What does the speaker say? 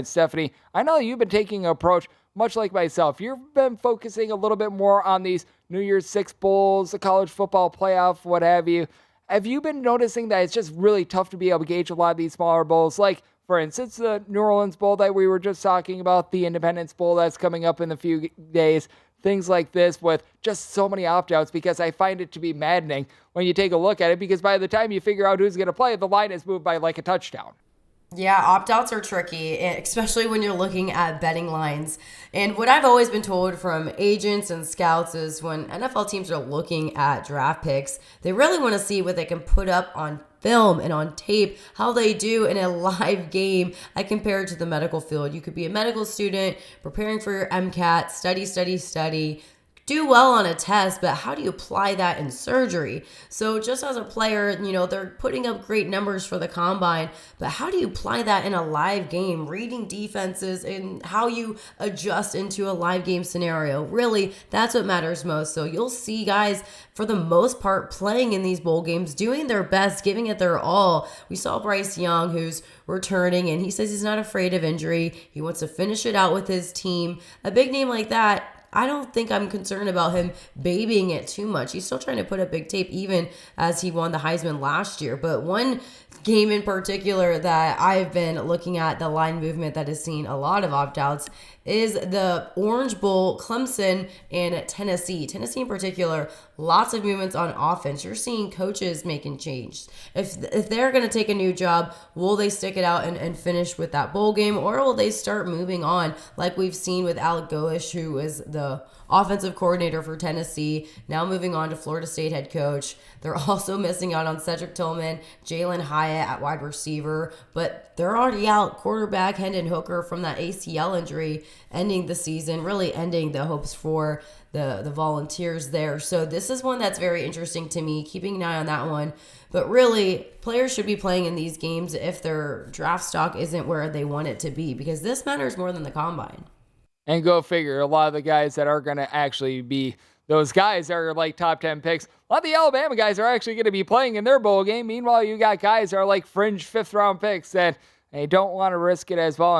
Stephanie, I know you've been taking an approach much like myself. You've been focusing a little bit more on these New Year's Six bowls, the college football playoff, what have you. Have you been noticing that it's just really tough to be able to gauge a lot of these smaller bowls? Like, for instance, the New Orleans Bowl that we were just talking about, the Independence Bowl that's coming up in a few days, things like this with just so many opt-outs, because I find it to be maddening when you take a look at it, because by the time you figure out who's going to play, the line has moved by like a touchdown. Yeah, opt-outs are tricky, especially when you're looking at betting lines. And what I've always been told from agents and scouts is when NFL teams are looking at draft picks, they really want to see what they can put up on film and on tape, how they do in a live game. I compare it to the medical field. You could be a medical student preparing for your MCAT, study, do well on a test, but how do you apply that in surgery? So just as a player, they're putting up great numbers for the combine, but how do you apply that in a live game, reading defenses and how you adjust into a live game scenario? Really, that's what matters most. So you'll see guys, for the most part, playing in these bowl games, doing their best, giving it their all. We saw Bryce Young, who's returning, and he says he's not afraid of injury. He wants to finish it out with his team. A big name like that, I don't think I'm concerned about him babying it too much. He's still trying to put up big tape even as he won the Heisman last year. But one game in particular that I've been looking at, the line movement that has seen a lot of opt-outs, is the Orange Bowl, Clemson and Tennessee. Tennessee in particular, lots of movements on offense. You're seeing coaches making changes. If they're going to take a new job, will they stick it out and finish with that bowl game, or will they start moving on like we've seen with Alec Goish, who is the offensive coordinator for Tennessee, now moving on to Florida State head coach. They're also missing out on Cedric Tillman, Jalen Hyatt at wide receiver, but they're already out quarterback Hendon Hooker from that ACL injury, ending the season, really ending the hopes for the Volunteers there. So this is one that's very interesting to me, keeping an eye on that one. But really, players should be playing in these games if their draft stock isn't where they want it to be, because this matters more than the combine. And go figure, a lot of the guys that are going to actually be those guys that are like top 10 picks, a lot of the Alabama guys are actually going to be playing in their bowl game. Meanwhile, you got guys that are like fringe 5th round picks that they don't want to risk it as well.